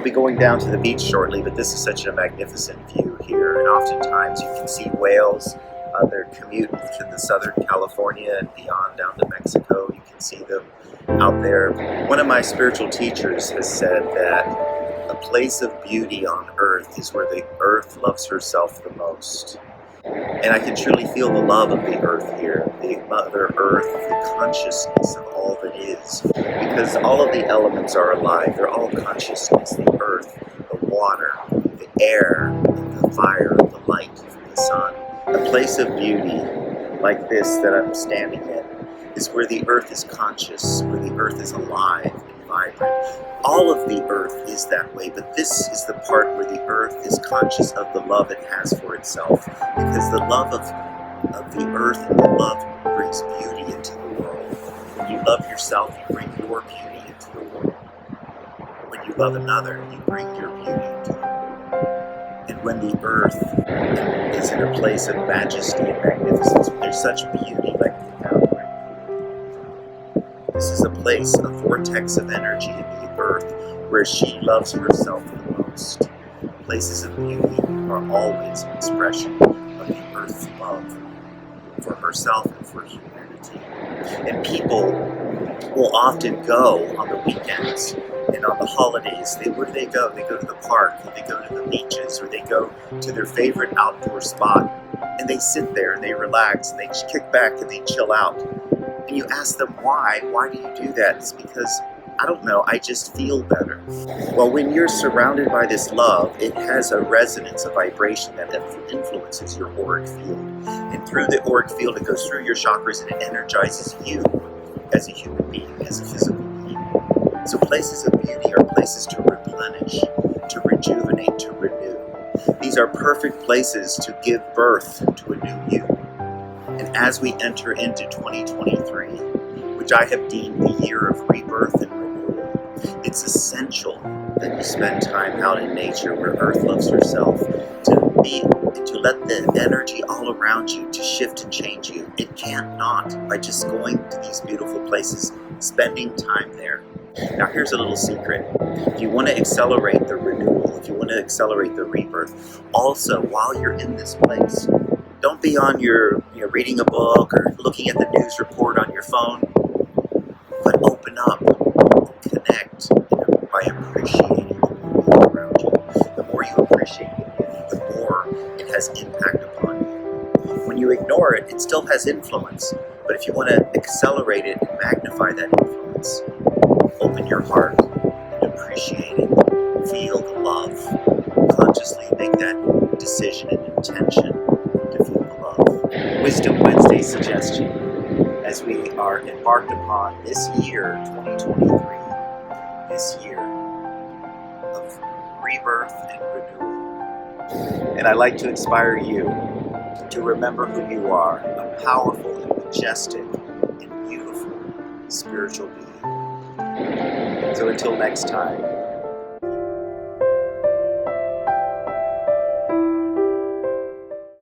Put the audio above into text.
I'll be going down to the beach shortly, but this is such a magnificent view here, and oftentimes you can see whales on their commute to the Southern California and beyond down to Mexico. You can see them out there. One of my spiritual teachers has said that a place of beauty on earth is where the earth loves herself the most. And I can truly feel the love of the earth here, the Mother Earth, the consciousness of all that is. Because all of the elements are alive, they're all consciousness. The earth, the water, the air, the fire, the light from the sun. A place of beauty like this that I'm standing in is where the earth is conscious, where the earth is alive and vibrant. All of the earth is that way, but this is the part where the earth is conscious of the love it has for itself, because the love of the earth and the love brings beauty into the world. When you love yourself, you bring your beauty into the world. When you love another, you bring your beauty into the world. And when the earth is in a place of majesty and magnificence, when there's such beauty like the mountain right here, this is a place, a vortex of energy in the earth where she loves herself the most. Places of beauty are always an expression of the earth's love for herself and for humanity. And people will often go on the weekends and on the holidays. Where do they go? They go to the park, or they go to the beaches, or they go to their favorite outdoor spot, and they sit there and they relax and they kick back and they chill out. And you ask them why do you do that? It's because, I don't know, I just feel better. Well, when you're surrounded by this love, it has a resonance, a vibration that influences your auric field. And through the auric field, it goes through your chakras and it energizes you as a human being, as a physical being. So places of beauty are places to replenish, to rejuvenate, to renew. These are perfect places to give birth to a new you. And as we enter into 2023, which I have deemed the year of rebirth and renewal, it's essential that you spend time out in nature where Earth loves herself, to let the energy all around you to shift and change you. It can't not by just going to these beautiful places, spending time there. Now here's a little secret. If you want to accelerate the renewal, if you want to accelerate the rebirth, also while you're in this place, don't be on your reading a book or looking at the news report on your phone, but open up and connect by appreciating the beauty around you. The more you appreciate the beauty, the more it has impact upon you. When you ignore it, it still has influence, but if you want to accelerate it and magnify that influence, open your heart and appreciate it. Feel the love. Consciously make that decision and intention to feel the love. Wisdom Wednesday suggestion as we are embarked upon this year, 2023, this year of rebirth and renewal. And I'd like to inspire you to remember who you are, a powerful and majestic and beautiful spiritual being. So until next time,